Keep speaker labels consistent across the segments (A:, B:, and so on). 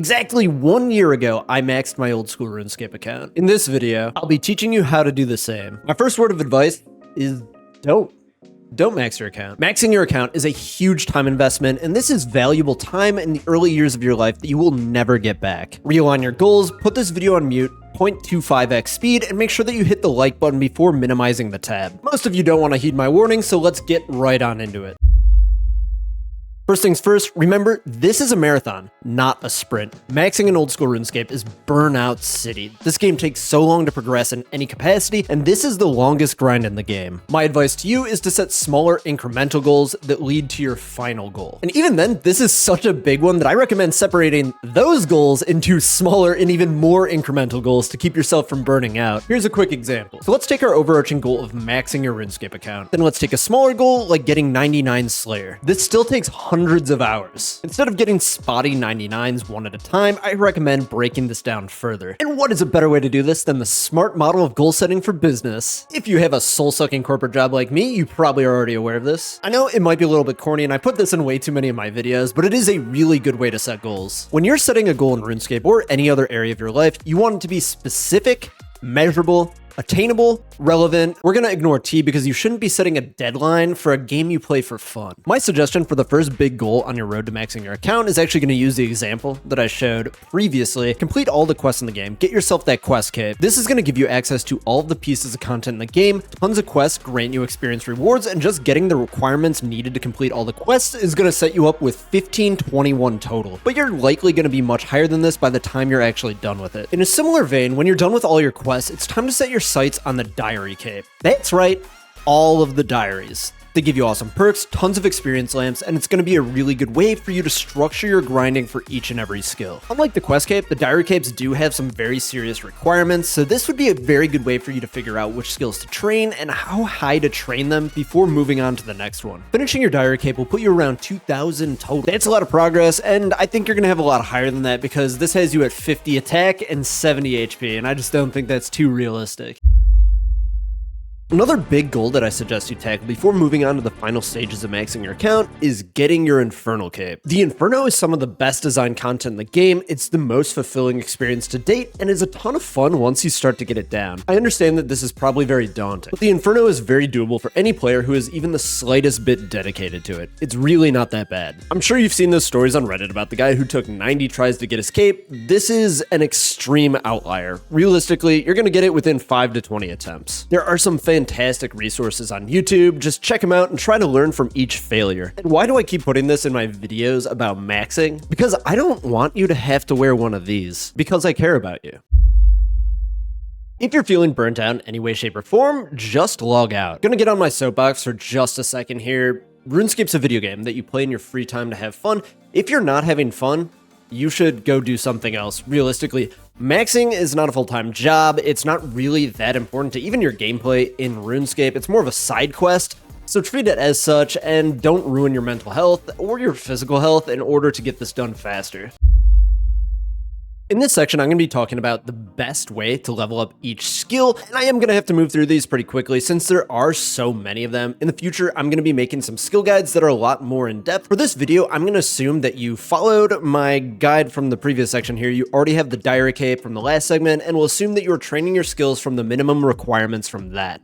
A: Exactly 1 year ago, I maxed my old school Runescape account. In this video, I'll be teaching you how to do the same. My first word of advice is don't max your account. Maxing your account is a huge time investment, and this is valuable time in the early years of your life that you will never get back. Realign your goals, put this video on mute, 0.25x speed, and make sure that you hit the like button before minimizing the tab. Most of you don't want to heed my warning, so let's get right on into it. First things first, remember, this is a marathon, not a sprint. Maxing an old school RuneScape is burnout city. This game takes so long to progress in any capacity, and this is the longest grind in the game. My advice to you is to set smaller incremental goals that lead to your final goal. And even then, this is such a big one that I recommend separating those goals into smaller and even more incremental goals to keep yourself from burning out. Here's a quick example. So let's take our overarching goal of maxing your RuneScape account. Then let's take a smaller goal like getting 99 Slayer. This still takes hundreds of hours. Instead of getting spotty 99s one at a time, I recommend breaking this down further. And what is a better way to do this than the smart model of goal setting for business? If you have a soul-sucking corporate job like me, you probably are already aware of this. I know it might be a little bit corny and I put this in way too many of my videos, but it is a really good way to set goals. When you're setting a goal in RuneScape or any other area of your life, you want it to be specific, measurable, attainable, relevant. We're gonna ignore T because you shouldn't be setting a deadline for a game you play for fun. My suggestion for the first big goal on your road to maxing your account is actually gonna use the example that I showed previously. Complete all the quests in the game, get yourself that quest cape. This is gonna give you access to all of the pieces of content in the game. Tons of quests grant you experience rewards, and just getting the requirements needed to complete all the quests is gonna set you up with 1521 total. But you're likely gonna be much higher than this by the time you're actually done with it. In a similar vein, when you're done with all your quests, it's time to set your sights on the diary cape. That's right, all of the diaries. They give you awesome perks, tons of experience lamps, and it's going to be a really good way for you to structure your grinding for each and every skill. Unlike the quest cape, the diary capes do have some very serious requirements, so this would be a very good way for you to figure out which skills to train and how high to train them before moving on to the next one. Finishing your diary cape will put you around 2,000 total. That's a lot of progress, and I think you're going to have a lot higher than that because this has you at 50 attack and 70 HP, and I just don't think that's too realistic. Another big goal that I suggest you tackle before moving on to the final stages of maxing your account is getting your Infernal Cape. The Inferno is some of the best designed content in the game, it's the most fulfilling experience to date, and is a ton of fun once you start to get it down. I understand that this is probably very daunting, but the Inferno is very doable for any player who is even the slightest bit dedicated to it. It's really not that bad. I'm sure you've seen those stories on Reddit about the guy who took 90 tries to get his cape. This is an extreme outlier. Realistically, you're gonna get it within 5 to 20 attempts. There are some fantastic resources on YouTube. Just check them out and try to learn from each failure. And why do I keep putting this in my videos about maxing? Because I don't want you to have to wear one of these, because I care about you. If you're feeling burnt out in any way, shape, or form, just log out. Gonna get on my soapbox for just a second here. RuneScape's a video game that you play in your free time to have fun. If you're not having fun, you should go do something else. Realistically, maxing is not a full-time job. It's not really that important to even your gameplay in RuneScape. It's more of a side quest, so treat it as such and don't ruin your mental health or your physical health in order to get this done faster. In this section, I'm going to be talking about the best way to level up each skill, and I am going to have to move through these pretty quickly since there are so many of them. In the future, I'm going to be making some skill guides that are a lot more in depth. For this video, I'm going to assume that you followed my guide from the previous section here. You already have the diary cape from the last segment, and we'll assume that you're training your skills from the minimum requirements from that.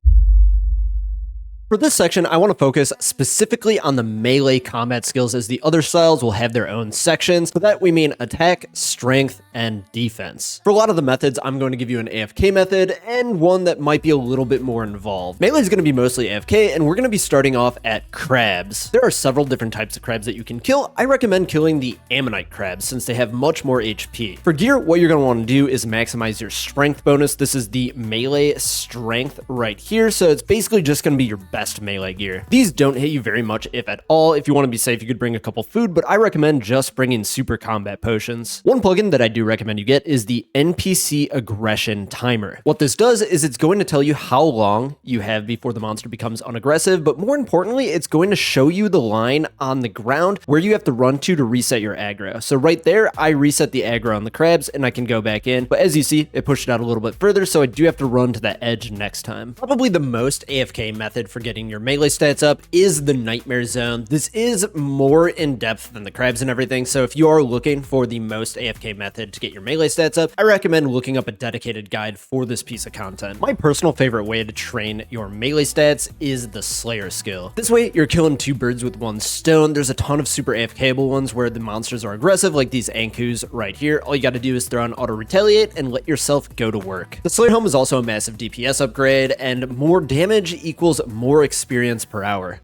A: For this section, I want to focus specifically on the melee combat skills, as the other styles will have their own sections. By that we mean attack, strength, and defense. For a lot of the methods, I'm going to give you an AFK method and one that might be a little bit more involved. Melee is going to be mostly AFK, and we're going to be starting off at crabs. There are several different types of crabs that you can kill. I recommend killing the ammonite crabs since they have much more HP. For gear, what you're going to want to do is maximize your strength bonus. This is the melee strength right here, so it's basically just going to be your best melee gear. These don't hit you very much, if at all. If you want to be safe, you could bring a couple food, but I recommend just bringing super combat potions. One plugin that I do recommend you get is the NPC aggression timer. What this does is it's going to tell you how long you have before the monster becomes unaggressive, but more importantly, it's going to show you the line on the ground where you have to run to reset your aggro. So right there, I reset the aggro on the crabs and I can go back in, but as you see, it pushed it out a little bit further, so I do have to run to that edge next time. Probably the most AFK method for getting getting your melee stats up is the Nightmare Zone. This is more in depth than the crabs and everything, so if you are looking for the most AFK method to get your melee stats up, I recommend looking up a dedicated guide for this piece of content. My personal favorite way to train your melee stats is the Slayer skill. This way, you're killing two birds with one stone. There's a ton of super AFKable ones where the monsters are aggressive, like these Ankus right here. All you gotta do is throw on auto retaliate and let yourself go to work. The Slayer helm is also a massive DPS upgrade, and more damage equals more experience per hour.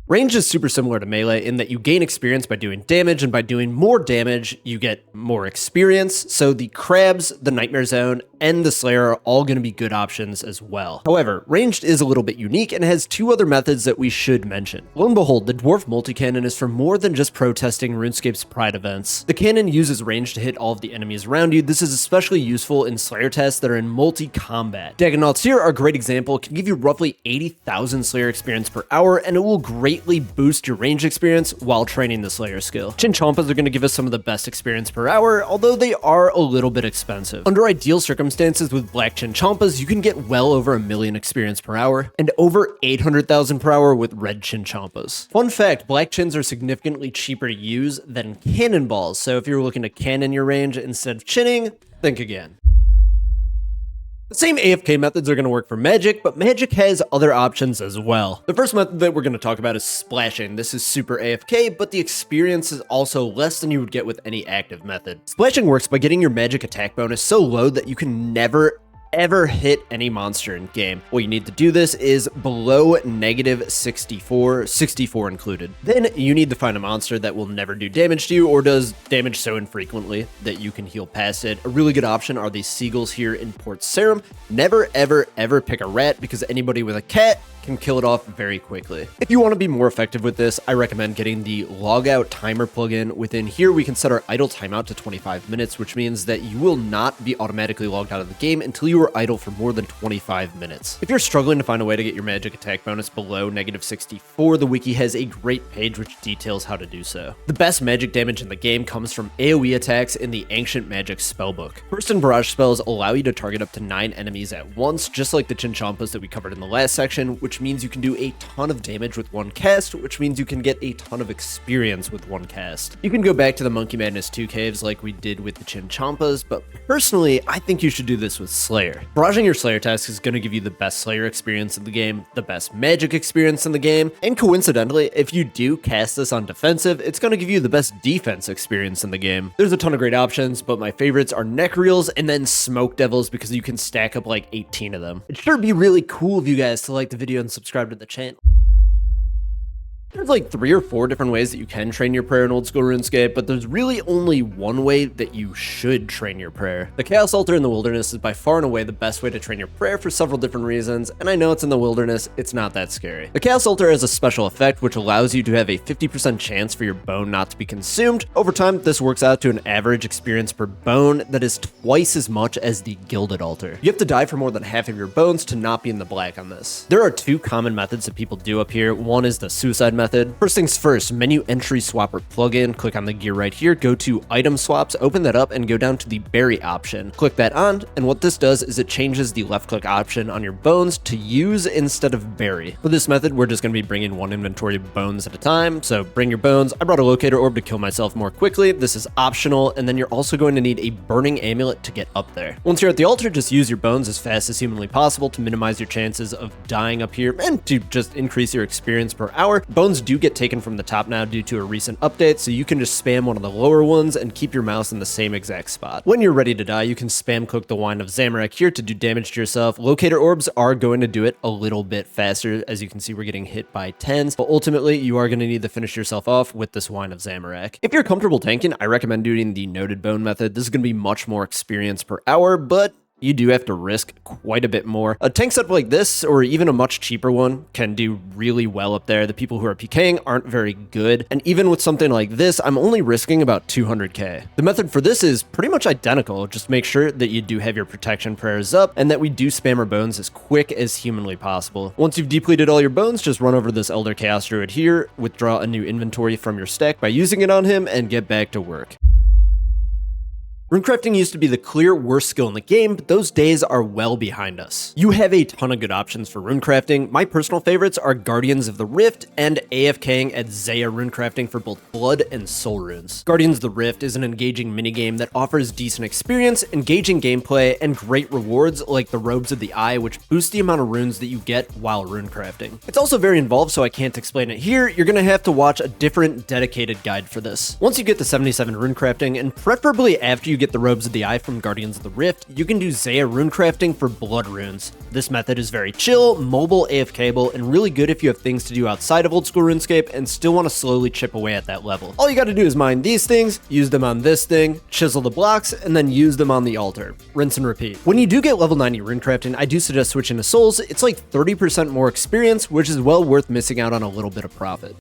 A: Range is super similar to melee in that you gain experience by doing damage, and by doing more damage, you get more experience. So the crabs, the Nightmare Zone, and the Slayer are all going to be good options as well. However, ranged is a little bit unique and has two other methods that we should mention. Lo and behold, the Dwarf Multi-Cannon is for more than just protesting RuneScape's Pride events. The cannon uses range to hit all of the enemies around you. This is especially useful in Slayer tests that are in multi-combat. Dagonauts here are a great example. It can give you roughly 80,000 Slayer experience per hour, and it will greatly boost your range experience while training the Slayer skill. Chinchompas are going to give us some of the best experience per hour, although they are a little bit expensive. Under ideal circumstances with black Chinchompas, you can get well over 1 million experience per hour, and over 800,000 per hour with red Chinchompas. Fun fact, black chins are significantly cheaper to use than cannonballs, so if you're looking to cannon your range instead of chinning, think again. The same AFK methods are going to work for magic, but magic has other options as well. The first method that we're going to talk about is splashing. This is super AFK, but the experience is also less than you would get with any active method. Splashing works by getting your magic attack bonus so low that you can never ever hit any monster in game. What you need to do this is below negative 64 included. Then you need to find a monster that will never do damage to you or does damage so infrequently that you can heal past it. A really good option are these seagulls here in Port Sarim. Never ever pick a rat because anybody with a cat can kill it off very quickly. If you want to be more effective with this, I recommend getting the logout timer plugin. Within here, we can set our idle timeout to 25 minutes, which means that you will not be automatically logged out of the game until you are idle for more than 25 minutes. If you're struggling to find a way to get your magic attack bonus below negative 64, the wiki has a great page which details how to do so. The best magic damage in the game comes from AoE attacks in the Ancient Magic spellbook. Burst and barrage spells allow you to target up to 9 enemies at once, just like the Chinchompas that we covered in the last section, which means you can do a ton of damage with one cast, which means you can get a ton of experience with one cast. You can go back to the Monkey Madness 2 caves like we did with the Chinchompas, but personally, I think you should do this with Slayer. Barraging your Slayer task is going to give you the best Slayer experience in the game, the best magic experience in the game, and coincidentally, if you do cast this on defensive, it's going to give you the best defense experience in the game. There's a ton of great options, but my favorites are Neck Reels and then Smoke Devils because you can stack up like 18 of them. It'd sure be really cool of you guys to like the video and subscribe to the channel. There's like 3 or 4 different ways that you can train your prayer in old school RuneScape, but there's really only one way that you should train your prayer. The Chaos Altar in the Wilderness is by far and away the best way to train your prayer for several different reasons, and I know it's in the wilderness, it's not that scary. The Chaos Altar has a special effect which allows you to have a 50% chance for your bone not to be consumed. Over time, this works out to an average experience per bone that is twice as much as the Gilded Altar. You have to die for more than half of your bones to not be in the black on this. There are 2 common methods that people do up here. One is the suicide method. First things first, menu entry swapper plugin, click on the gear right here, go to item swaps, open that up and go down to the bury option. Click that on, and what this does is it changes the left click option on your bones to use instead of bury. For this method, we're just going to be bringing one inventory of bones at a time, so bring your bones. I brought a locator orb to kill myself more quickly. This is optional, and then you're also going to need a burning amulet to get up there. Once you're at the altar, just use your bones as fast as humanly possible to minimize your chances of dying up here and to just increase your experience per hour. Bones do get taken from the top now due to a recent update, so you can just spam one of the lower ones and keep your mouse in the same exact spot. When you're ready to die, you can spam click the Wine of Zamorak here to do damage to yourself. Locator orbs are going to do it a little bit faster. As you can see, we're getting hit by 10s, but ultimately you are going to need to finish yourself off with this Wine of Zamorak. If you're comfortable tanking, I recommend doing the Noted Bone method. This is going to be much more experience per hour, but you do have to risk quite a bit more. A tank setup like this, or even a much cheaper one, can do really well up there. The people who are PKing aren't very good, and even with something like this, I'm only risking about 200k. The method for this is pretty much identical. Just make sure that you do have your protection prayers up, and that we do spam our bones as quick as humanly possible. Once you've depleted all your bones, just run over this Elder Chaos Druid here, withdraw a new inventory from your stack by using it on him, and get back to work. Runecrafting used to be the clear worst skill in the game, but those days are well behind us. You have a ton of good options for runecrafting. My personal favorites are Guardians of the Rift and AFKing at Zaya Runecrafting for both blood and soul runes. Guardians of the Rift is an engaging minigame that offers decent experience, engaging gameplay, and great rewards like the Robes of the Eye, which boost the amount of runes that you get while runecrafting. It's also very involved, so I can't explain it here. You're gonna have to watch a different dedicated guide for this. Once you get to 77 runecrafting, and preferably after you get the Robes of the Eye from Guardians of the Rift, you can do Zaya Runecrafting for blood runes. This method is very chill, mobile, AFKable, and really good if you have things to do outside of old school RuneScape and still want to slowly chip away at that level. All you gotta do is mine these things, use them on this thing, chisel the blocks, and then use them on the altar. Rinse and repeat. When you do get level 90 runecrafting, I do suggest switching to souls. It's like 30% more experience, which is well worth missing out on a little bit of profit.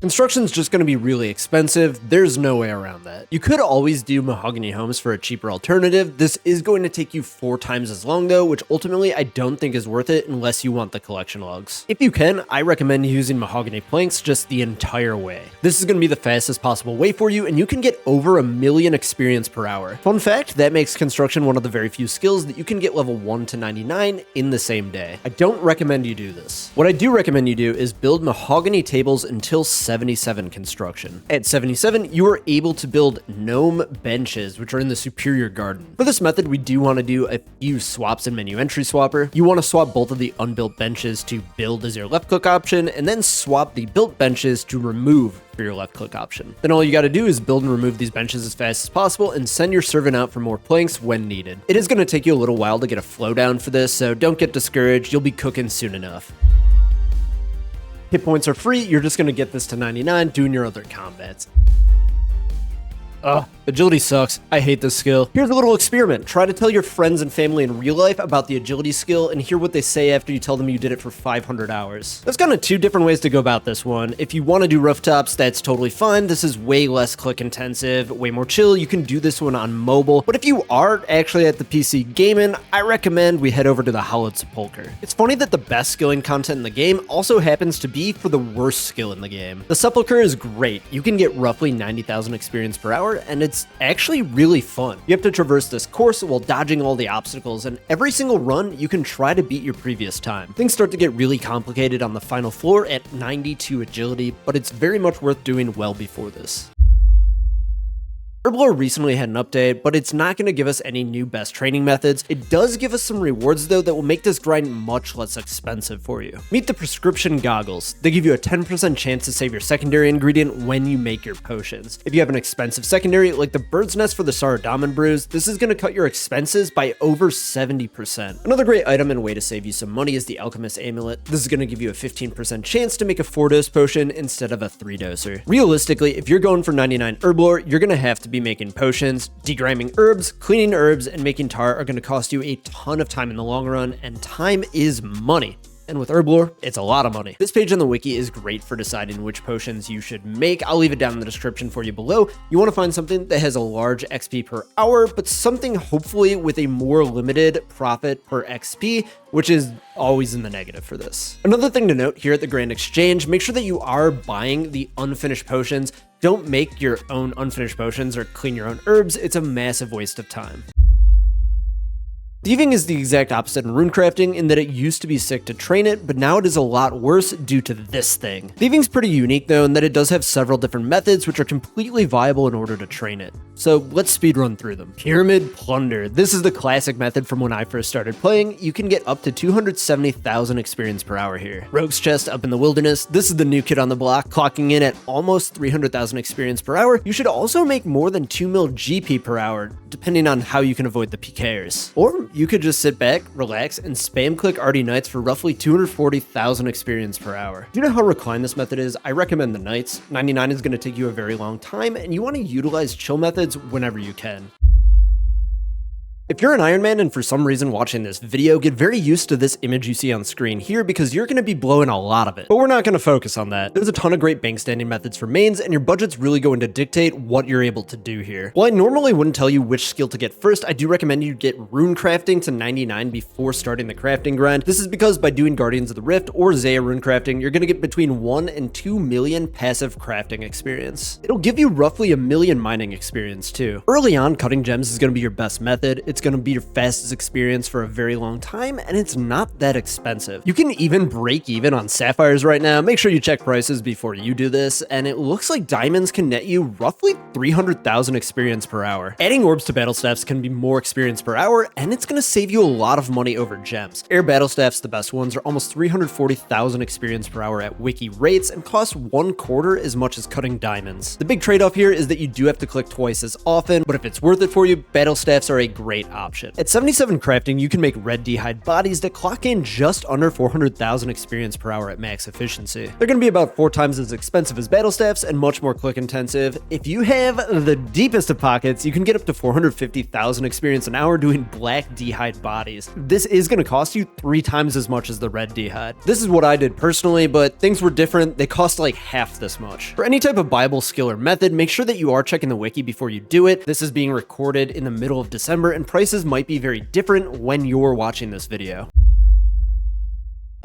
A: Construction's just going to be really expensive. There's no way around that. You could always do mahogany homes for a cheaper alternative. This is going to take you 4 times as long though, which ultimately I don't think is worth it unless you want the collection logs. If you can, I recommend using mahogany planks just the entire way. This is going to be the fastest possible way for you, and you can get over 1,000,000 experience per hour. Fun fact, that makes construction one of the very few skills that you can get level 1 to 99 in the same day. I don't recommend you do this. What I do recommend you do is build mahogany tables until 77 construction. At 77, you are able to build gnome benches, which are in the superior garden. For this method, we do want to do a few swaps in menu entry swapper. You want to swap both of the unbuilt benches to build as your left click option, and then swap the built benches to remove for your left click option. Then all you got to do is build and remove these benches as fast as possible and send your servant out for more planks when needed. It is going to take you a little while to get a flow down for this, so don't get discouraged. You'll be cooking soon enough. Hit points are free. You're just going to get this to 99 doing your other combats. Ugh, agility sucks. I hate this skill. Here's a little experiment. Try to tell your friends and family in real life about the agility skill and hear what they say after you tell them you did it for 500 hours. There's kind of 2 different ways to go about this one. If you want to do rooftops, that's totally fine. This is way less click intensive, way more chill. You can do this one on mobile. But if you are actually at the PC gaming, I recommend we head over to the Hollowed Sepulcher. It's funny that the best skilling content in the game also happens to be for the worst skill in the game. The Sepulcher is great. You can get roughly 90,000 experience per hour, and it's actually really fun. You have to traverse this course while dodging all the obstacles, and every single run you can try to beat your previous time. Things start to get really complicated on the final floor at 92 agility, but it's very much worth doing well before this. Herblore recently had an update, but it's not going to give us any new best training methods. It does give us some rewards though that will make this grind much less expensive for you. Meet the prescription goggles. They give you a 10% chance to save your secondary ingredient when you make your potions. If you have an expensive secondary like the bird's nest for the Saradaman brews, this is going to cut your expenses by over 70%. Another great item and way to save you some money is the Alchemist Amulet. This is going to give you a 15% chance to make a 4-dose potion instead of a 3-doser. Realistically, if you're going for 99 Herblore, you're going to have to be making potions. Degriming herbs, cleaning herbs, and making tar are going to cost you a ton of time in the long run, and time is money. And with Herblore, it's a lot of money. This page on the wiki is great for deciding which potions you should make. I'll leave it down in the description for you below. You want to find something that has a large XP per hour, but something hopefully with a more limited profit per XP, which is always in the negative for this. Another thing to note here at the Grand Exchange, make sure that you are buying the unfinished potions. Don't make your own unfinished potions or clean your own herbs. It's a massive waste of time. Thieving is the exact opposite in runecrafting in that it used to be sick to train it, but now it is a lot worse due to this thing. Thieving's pretty unique though in that it does have several different methods which are completely viable in order to train it. So let's speedrun through them. Pyramid Plunder. This is the classic method from when I first started playing. You can get up to 270,000 experience per hour here. Rogue's Chest up in the wilderness. This is the new kid on the block, clocking in at almost 300,000 experience per hour. You should also make more than 2 mil GP per hour, depending on how you can avoid the PKers. Or you could just sit back, relax, and spam click Arty Knights for roughly 240,000 experience per hour. Do you know how reclined this method is? I recommend the Knights. 99 is going to take you a very long time, and you want to utilize chill methods whenever you can. If you're an Iron Man and for some reason watching this video, get very used to this image you see on screen here because you're going to be blowing a lot of it. But we're not going to focus on that. There's a ton of great bank standing methods for mains, and your budget's really going to dictate what you're able to do here. While I normally wouldn't tell you which skill to get first, I do recommend you get Runecrafting to 99 before starting the crafting grind. This is because by doing Guardians of the Rift or Zaya Runecrafting, you're going to get between 1 and 2 million passive crafting experience. It'll give you roughly 1 million mining experience too. Early on, cutting gems is going to be your best method. It's going to be your fastest experience for a very long time, and it's not that expensive. You can even break even on sapphires right now. Make sure you check prices before you do this, and it looks like diamonds can net you roughly 300,000 experience per hour. Adding orbs to battle staffs can be more experience per hour, and it's going to save you a lot of money over gems. Air battle staffs, the best ones, are almost 340,000 experience per hour at wiki rates and cost 1/4 as much as cutting diamonds. The big trade-off here is that you do have to click twice as often, but if it's worth it for you, battle staffs are a great option. At 77 crafting, you can make red d'hide bodies that clock in just under 400,000 experience per hour at max efficiency. They're going to be about 4 times as expensive as battle staffs and much more click intensive. If you have the deepest of pockets, you can get up to 450,000 experience an hour doing black d'hide bodies. This is going to cost you 3 times as much as the red d'hide. This is what I did personally, but things were different. They cost like half this much. For any type of Bible skill or method, make sure that you are checking the wiki before you do it. This is being recorded in the middle of December, and prices might be very different when you're watching this video.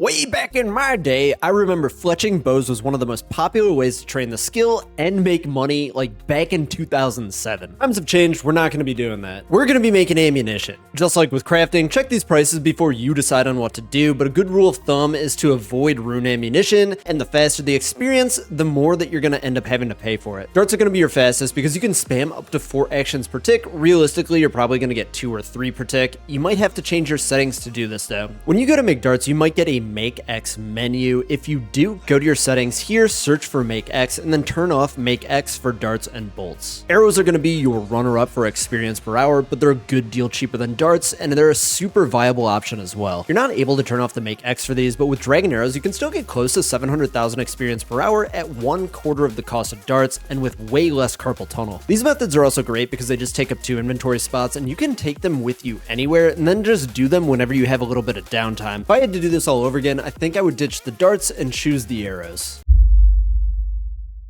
A: Way back in my day, I remember fletching bows was one of the most popular ways to train the skill and make money, like back in 2007. Times have changed, we're not going to be doing that. We're going to be making ammunition. Just like with crafting, check these prices before you decide on what to do, but a good rule of thumb is to avoid rune ammunition, and the faster the experience, the more that you're going to end up having to pay for it. Darts are going to be your fastest because you can spam up to 4 actions per tick. Realistically, you're probably going to get 2 or 3 per tick. You might have to change your settings to do this though. When you go to make darts, you might get a Make X menu. If you do, go to your settings here, search for Make X, and then turn off Make X for darts and bolts. Arrows are going to be your runner-up for experience per hour, but they're a good deal cheaper than darts, and they're a super viable option as well. You're not able to turn off the Make X for these, but with dragon arrows, you can still get close to 700,000 experience per hour at 1/4 of the cost of darts and with way less carpal tunnel. These methods are also great because they just take up 2 inventory spots, and you can take them with you anywhere and then just do them whenever you have a little bit of downtime. If I had to do this all over again, I think I would ditch the darts and choose the arrows.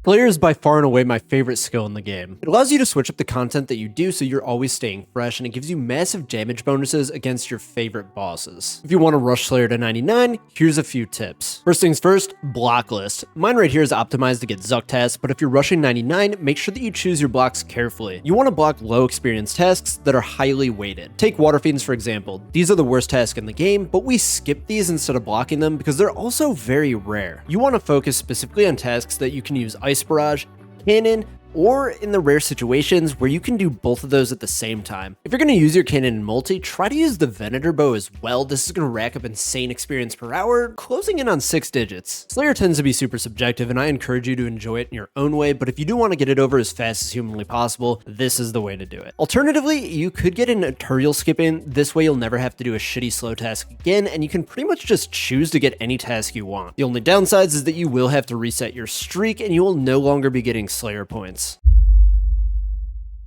A: Slayer is by far and away my favorite skill in the game. It allows you to switch up the content that you do so you're always staying fresh, and it gives you massive damage bonuses against your favorite bosses. If you want to rush Slayer to 99, here's a few tips. First things first, block list. Mine right here is optimized to get Zuck tasks, but if you're rushing 99, make sure that you choose your blocks carefully. You want to block low experience tasks that are highly weighted. Take water fiends for example. These are the worst tasks in the game, but we skip these instead of blocking them because they're also very rare. You want to focus specifically on tasks that you can use Ice Barrage, Cannon, or in the rare situations where you can do both of those at the same time. If you're going to use your cannon in multi, try to use the Venator bow as well. This is going to rack up insane experience per hour, closing in on 6 digits. Slayer tends to be super subjective, and I encourage you to enjoy it in your own way, but if you do want to get it over as fast as humanly possible, this is the way to do it. Alternatively, you could get an Arterial skip in. This way you'll never have to do a shitty slow task again, and you can pretty much just choose to get any task you want. The only downsides is that you will have to reset your streak, and you will no longer be getting Slayer points.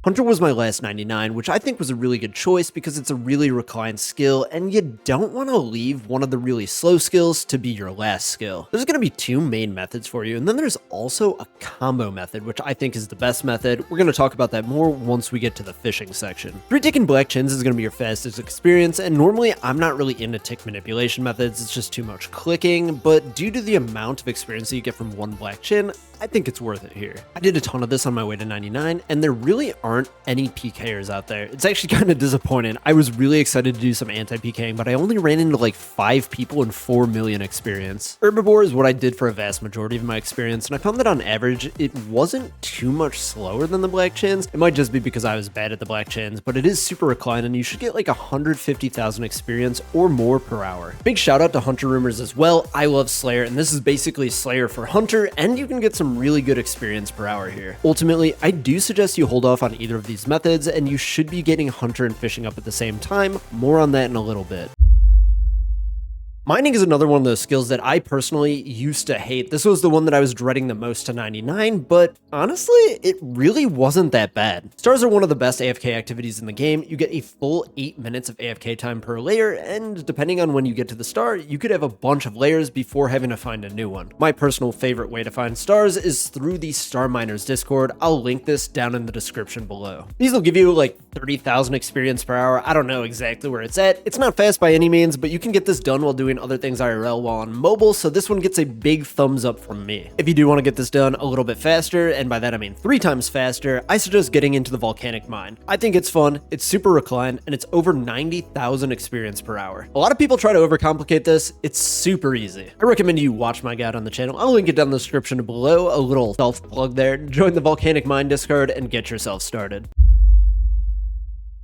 A: Hunter was my last 99, which I think was a really good choice because it's a really reclined skill, and you don't want to leave one of the really slow skills to be your last skill. There's going to be 2 main methods for you, and then there's also a combo method, which I think is the best method. We're going to talk about that more once we get to the fishing section. 3 tick and black chins is going to be your fastest experience, and normally I'm not really into tick manipulation methods, it's just too much clicking, but due to the amount of experience that you get from 1 black chin, I think it's worth it here. I did a ton of this on my way to 99, and there really aren't any PKers out there. It's actually kind of disappointing. I was really excited to do some anti-PKing, but I only ran into like 5 people and 4 million experience. Herblore is what I did for a vast majority of my experience, and I found that on average, it wasn't too much slower than the black chins. It might just be because I was bad at the black chins, but it is super reclined, and you should get like 150,000 experience or more per hour. Big shout out to Hunter Rumors as well. I love Slayer, and this is basically Slayer for Hunter, and you can get some really good experience per hour here. Ultimately, I do suggest you hold off on either of these methods, and you should be getting Hunter and fishing up at the same time. More on that in a little bit. Mining is another one of those skills that I personally used to hate. This was the one that I was dreading the most to 99, but honestly, it really wasn't that bad. Stars are one of the best AFK activities in the game. You get a full 8 minutes of AFK time per layer, and depending on when you get to the star, you could have a bunch of layers before having to find a new one. My personal favorite way to find stars is through the Star Miners Discord. I'll link this down in the description below. These will give you like 30,000 experience per hour. I don't know exactly where it's at. It's not fast by any means, but you can get this done while doing other things IRL while on mobile, so this one gets a big thumbs up from me. If you do want to get this done a little bit faster, and by that I mean 3 times faster, I suggest getting into the volcanic mine. I think it's fun, it's super reclined, and it's over 90,000 experience per hour. A lot of people try to overcomplicate this. It's super easy. I recommend you watch my guide on the channel. I'll link it down in the description below, a little self-plug there. Join the volcanic mine Discord and get yourself started.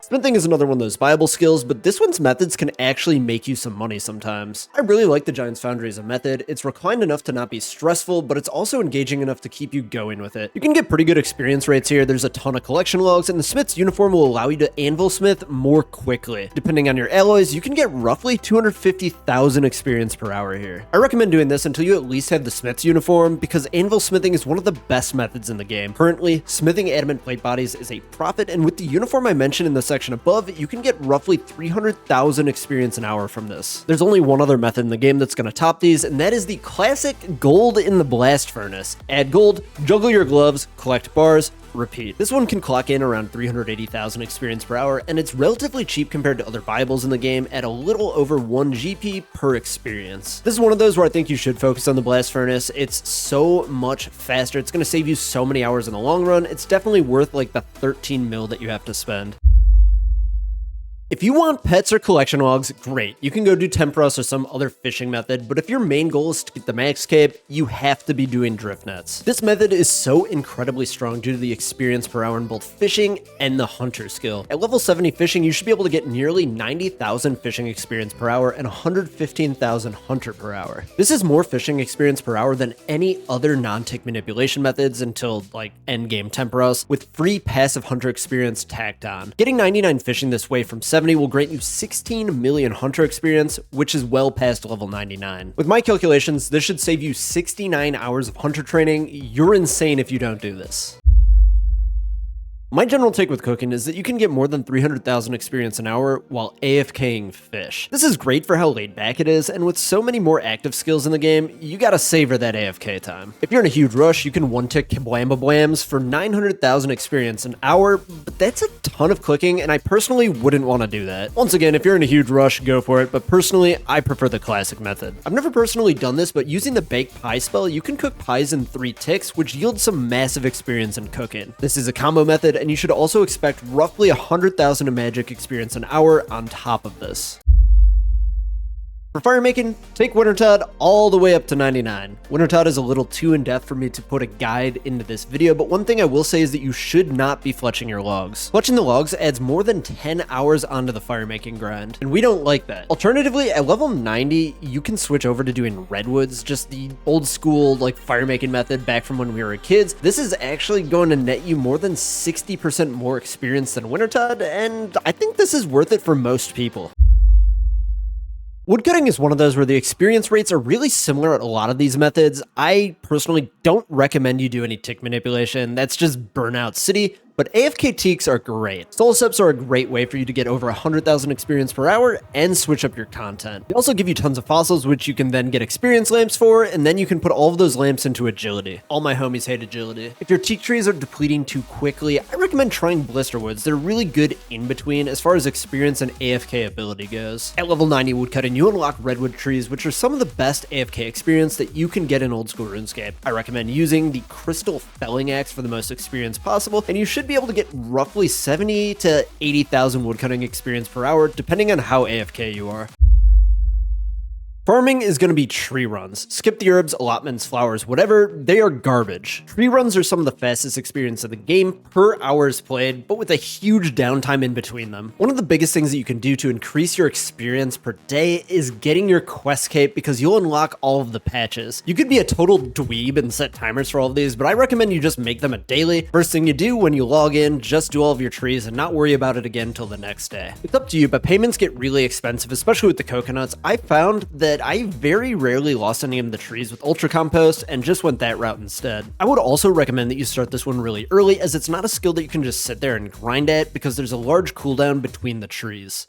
A: Smithing is another one of those viable skills, but this one's methods can actually make you some money sometimes. I really like the Giant's Foundry as a method. It's reclined enough to not be stressful, but it's also engaging enough to keep you going with it. You can get pretty good experience rates here. There's a ton of collection logs, and the Smith's uniform will allow you to anvil smith more quickly. Depending on your alloys, you can get roughly 250,000 experience per hour here. I recommend doing this until you at least have the Smith's uniform, because anvil smithing is one of the best methods in the game. Currently, smithing adamant plate bodies is a profit, and with the uniform I mentioned in the section above, you can get roughly 300,000 experience an hour from this. There's only one other method in the game that's going to top these, and that is the classic gold in the blast furnace. Add gold, juggle your gloves, collect bars, repeat. This one can clock in around 380,000 experience per hour, and it's relatively cheap compared to other Bibles in the game at a little over 1 GP per experience. This is one of those where I think you should focus on the blast furnace. It's so much faster. It's going to save you so many hours in the long run. It's definitely worth like the 13 mil that you have to spend. If you want pets or collection logs, great. You can go do Temperos or some other fishing method, but if your main goal is to get the max cape, you have to be doing drift nets. This method is so incredibly strong due to the experience per hour in both fishing and the hunter skill. At level 70 fishing, you should be able to get nearly 90,000 fishing experience per hour and 115,000 hunter per hour. This is more fishing experience per hour than any other non-tick manipulation methods until like endgame Temperos, with free passive hunter experience tacked on. Getting 99 fishing this way from 70 will grant you 16 million hunter experience, which is well past level 99. With my calculations, this should save you 69 hours of hunter training. You're insane if you don't do this. My general take with cooking is that you can get more than 300,000 experience an hour while AFKing fish. This is great for how laid back it is, and with so many more active skills in the game, you gotta savor that AFK time. If you're in a huge rush, you can one-tick Kablamba Blams for 900,000 experience an hour, but that's a ton of clicking, and I personally wouldn't want to do that. Once again, if you're in a huge rush, go for it, but personally, I prefer the classic method. I've never personally done this, but using the baked pie spell, you can cook pies in 3 ticks, which yields some massive experience in cooking. This is a combo method, and you should also expect roughly 100,000 of magic experience an hour on top of this. For firemaking, take Wintertod all the way up to 99. Wintertod is a little too in-depth for me to put a guide into this video, but one thing I will say is that you should not be fletching your logs. Fletching the logs adds more than 10 hours onto the firemaking grind, and we don't like that. Alternatively, at level 90, you can switch over to doing redwoods, just the old school like firemaking method back from when we were kids. This is actually going to net you more than 60% more experience than Wintertod, and I think this is worth it for most people. Woodcutting is one of those where the experience rates are really similar at a lot of these methods. I personally don't recommend you do any tick manipulation. That's just burnout city. But AFK teaks are great. Soul Steps are a great way for you to get over 100,000 experience per hour and switch up your content. They also give you tons of fossils, which you can then get experience lamps for, and then you can put all of those lamps into agility. All my homies hate agility. If your teak trees are depleting too quickly, I recommend trying Blisterwoods. They're really good in between as far as experience and AFK ability goes. At level 90 Woodcutting, you unlock redwood trees, which are some of the best AFK experience that you can get in old school RuneScape. I recommend using the crystal felling axe for the most experience possible, and you should be able to get roughly 70 to 80,000 woodcutting experience per hour, depending on how AFK you are. Farming is going to be tree runs. Skip the herbs, allotments, flowers, whatever, they are garbage. Tree runs are some of the fastest experience of the game per hours played, but with a huge downtime in between them. One of the biggest things that you can do to increase your experience per day is getting your quest cape, because you'll unlock all of the patches. You could be a total dweeb and set timers for all of these, but I recommend you just make them a daily. First thing you do when you log in, just do all of your trees and not worry about it again until the next day. It's up to you, but payments get really expensive, especially with the coconuts. I found that but I very rarely lost any of the trees with Ultra Compost and just went that route instead. I would also recommend that you start this one really early, as it's not a skill that you can just sit there and grind at because there's a large cooldown between the trees.